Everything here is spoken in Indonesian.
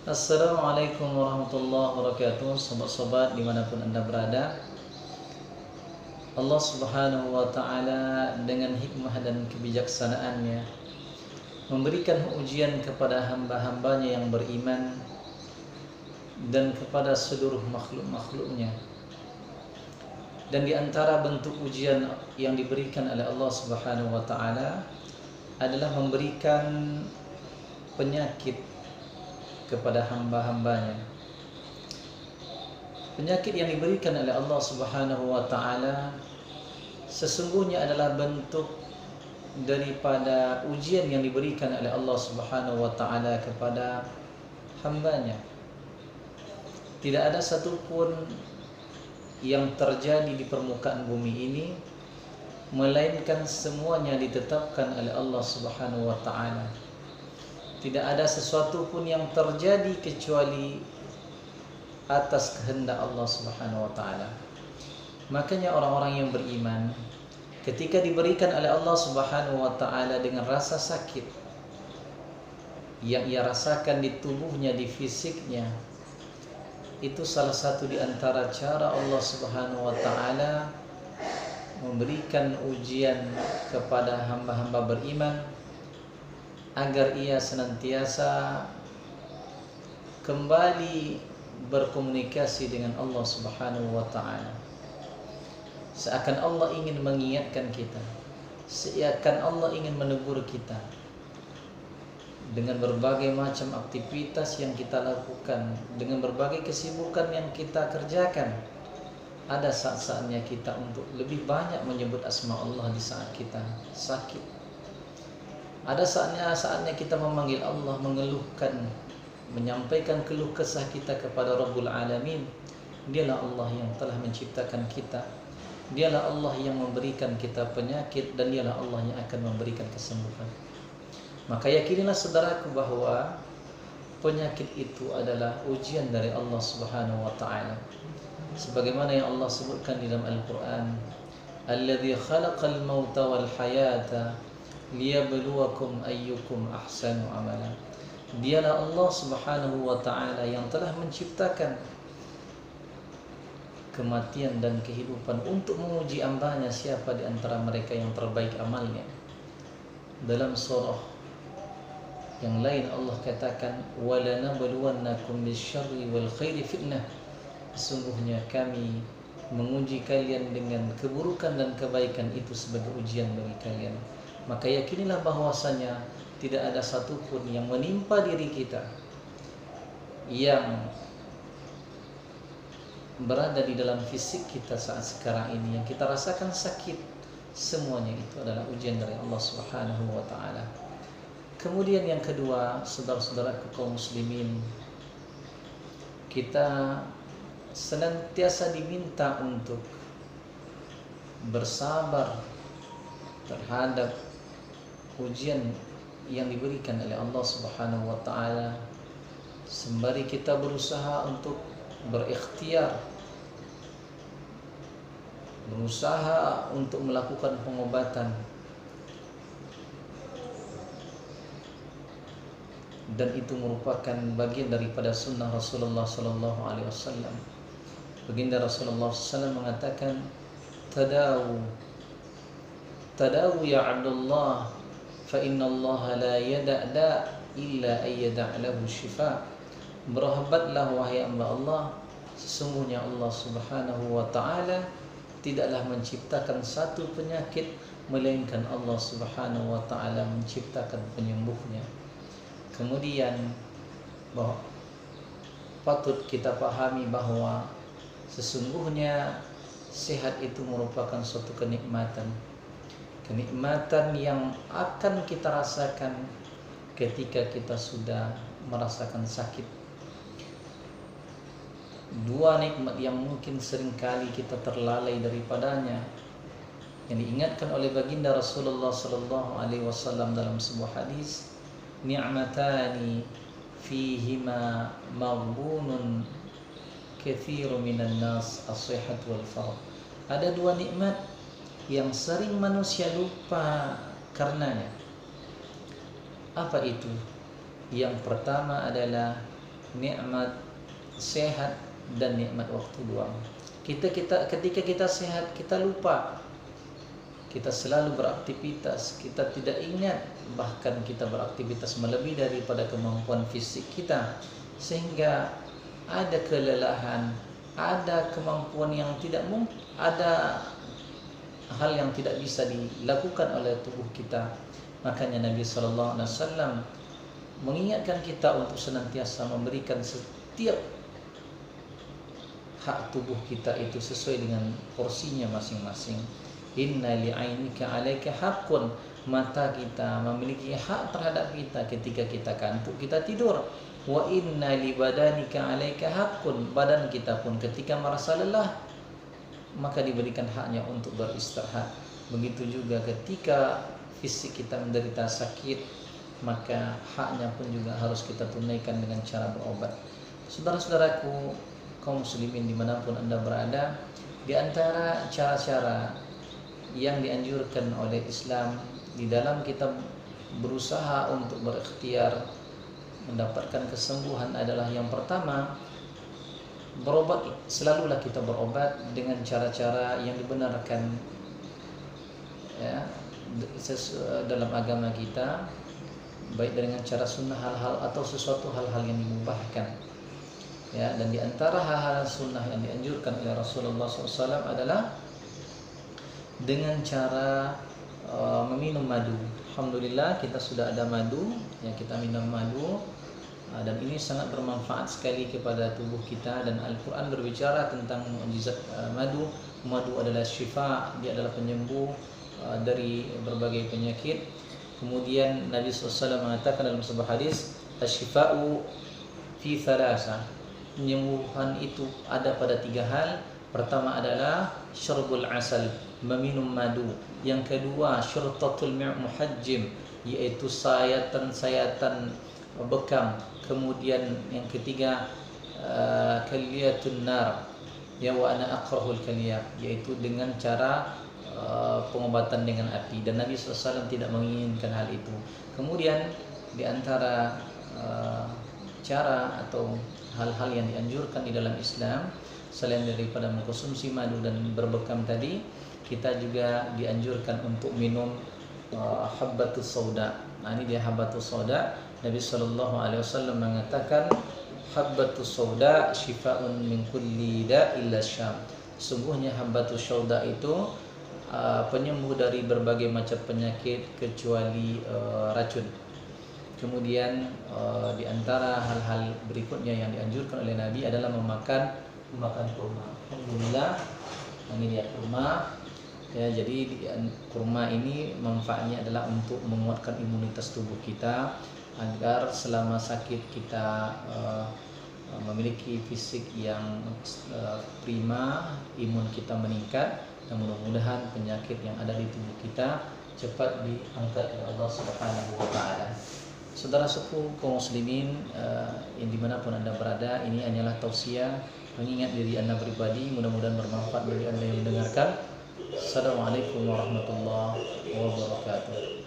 Assalamualaikum warahmatullahi wabarakatuh. Sobat-sobat dimanapun Anda berada, Allah subhanahu wa ta'ala dengan hikmah dan kebijaksanaannya memberikan ujian kepada hamba-hambanya yang beriman dan kepada seluruh makhluk-makhluknya. Dan di antara bentuk ujian yang diberikan oleh Allah subhanahu wa ta'ala adalah memberikan penyakit kepada hamba-hambanya. Penyakit yang diberikan oleh Allah Subhanahu wa taala sesungguhnya adalah bentuk daripada ujian yang diberikan oleh Allah Subhanahu wa taala kepada hambanya. Tidak ada satupun yang terjadi di permukaan bumi ini melainkan semuanya ditetapkan oleh Allah Subhanahu wa taala. Tidak ada sesuatu pun yang terjadi kecuali atas kehendak Allah Subhanahu wa taala. Makanya orang-orang yang beriman ketika diberikan oleh Allah Subhanahu wa taala dengan rasa sakit yang ia rasakan di tubuhnya, di fisiknya, itu salah satu di antara cara Allah Subhanahu wa taala memberikan ujian kepada hamba-hamba beriman agar ia senantiasa kembali berkomunikasi dengan Allah Subhanahu wa taala. Seakan Allah ingin mengingatkan kita, seakan Allah ingin menegur kita dengan berbagai macam aktivitas yang kita lakukan, dengan berbagai kesibukan yang kita kerjakan. Ada saat-saatnya kita untuk lebih banyak menyebut asma Allah di saat kita sakit. Ada saatnya kita memanggil Allah, mengeluhkan, menyampaikan keluh kesah kita kepada Rabbul Alamin. Dialah Allah yang telah menciptakan kita. Dialah Allah yang memberikan kita penyakit, dan dialah Allah yang akan memberikan kesembuhan. Maka yakinilah saudaraku bahwa penyakit itu adalah ujian dari Allah Subhanahu wa taala. Sebagaimana yang Allah sebutkan di dalam Al-Qur'an, "Alladzi khalaqal mauta wal hayata liyabluwakum ayyukum ahsanu amala." Dialah Allah Subhanahu wa taala yang telah menciptakan kematian dan kehidupan untuk menguji hambanya siapa di antara mereka yang terbaik amalnya. Dalam surah yang lain Allah katakan, "Walanabluwannakum bisyarri wal khairi fitnah." Sesungguhnya kami menguji kalian dengan keburukan dan kebaikan itu sebagai ujian bagi kalian. Maka yakinilah bahwasanya tidak ada satupun yang menimpa diri kita yang berada di dalam fisik kita saat sekarang ini yang kita rasakan sakit, semuanya itu adalah ujian dari Allah Subhanahu wa taala. Kemudian yang kedua, saudara-saudaraku kaum muslimin, kita senantiasa diminta untuk bersabar terhadap ujian yang diberikan oleh Allah Subhanahu wa taala, sembari kita berusaha untuk berikhtiar, berusaha untuk melakukan pengobatan, dan itu merupakan bagian daripada sunnah Rasulullah sallallahu alaihi wasallam. Baginda Rasulullah SAW mengatakan, Tadawu ya Abdullah, fa inna Allah la yada'da illa ayyada'lahu shifa." Berhabatlah wahai hamba Allah, sesungguhnya Allah Subhanahu wa ta'ala tidaklah menciptakan satu penyakit melainkan Allah Subhanahu wa ta'ala menciptakan penyembuhnya. Kemudian bahwa patut kita pahami bahwa sesungguhnya sehat itu merupakan suatu kenikmatan yang akan kita rasakan ketika kita sudah merasakan sakit. Dua nikmat yang mungkin seringkali kita terlalai daripadanya, yang diingatkan oleh baginda Rasulullah sallallahu alaihi wasallam dalam sebuah hadis, "Ni'matani fihima maghbunun kathiru minan nas, as-sihhat wal faragh." Ada dua nikmat yang sering manusia lupa karenanya. Apa itu? Yang pertama adalah nikmat sehat dan nikmat waktu luang. Ketika kita sehat, kita lupa. Kita selalu beraktivitas, kita tidak ingat, bahkan kita beraktivitas melebihi daripada kemampuan fisik kita, sehingga ada kelelahan, ada kemampuan yang tidak mungkin, ada hal yang tidak bisa dilakukan oleh tubuh kita. Makanya Nabi SAW mengingatkan kita untuk senantiasa memberikan setiap hak tubuh kita itu sesuai dengan porsinya masing-masing. Inna li'ainika 'alaika haqqun, mata kita memiliki hak terhadap kita ketika kita kantuk, kita tidur. Wa inna li badanika 'alaika haqqun, badan kita pun ketika merasa lelah maka diberikan haknya untuk beristirahat. Begitu juga ketika fisik kita menderita sakit, maka haknya pun juga harus kita tunaikan dengan cara berobat. Saudara-saudaraku kaum muslimin dimanapun Anda berada, di antara cara-cara yang dianjurkan oleh Islam di dalam kita berusaha untuk berikhtiar mendapatkan kesembuhan adalah yang pertama, berobat. Selalulah kita berobat dengan cara-cara yang dibenarkan ya dalam agama kita, baik dengan cara sunnah hal-hal atau sesuatu hal-hal yang dimubahkan ya. Dan di antara hal-hal sunnah yang dianjurkan oleh Rasulullah SAW adalah dengan cara meminum madu. Alhamdulillah kita sudah ada madu ya, kita minum madu dan ini sangat bermanfaat sekali kepada tubuh kita. Dan Al-Quran berbicara tentang mukjizat madu. Madu adalah syifa, dia adalah penyembuh dari berbagai penyakit. Kemudian Nabi SAW mengatakan dalam sebuah hadis, asyifa'u fi thalasa, penyembuhan itu ada pada 3 hal. Pertama adalah syurbul asal, meminum madu. Yang kedua syurtatul muhajjim, yaitu sayatan-sayatan bekam. Kemudian yang ketiga kaliyatun nar, ya wa ana akrahul kaliyah, yaitu dengan cara pengobatan dengan api. Dan Nabi SAW tidak menginginkan hal itu. Kemudian di antara cara atau hal-hal yang dianjurkan di dalam Islam, selain daripada mengkonsumsi madu dan berbekam tadi, kita juga dianjurkan untuk minum habbatus sauda. Nah, ini dia habbatus sauda. Nabi SAW mengatakan habbatus sauda syifaun min kulli da'il syam. Sungguhnya habbatus sauda itu penyembuh dari berbagai macam penyakit kecuali racun. Kemudian di antara hal-hal berikutnya yang dianjurkan oleh Nabi adalah memakan kurma. Alhamdulillah, ini dia kurma. Ya, jadi kurma ini manfaatnya adalah untuk menguatkan imunitas tubuh kita agar selama sakit kita memiliki fisik yang prima, imun kita meningkat, dan mudah-mudahan penyakit yang ada di tubuh kita cepat diangkat oleh Allah Subhanahu wa Ta'ala. Saudara suku kaum muslimin yang dimanapun Anda berada, ini hanyalah tausiah mengingat diri Anda pribadi, mudah-mudahan bermanfaat bagi Anda yang mendengarkan. Assalamualaikum warahmatullahi wabarakatuh.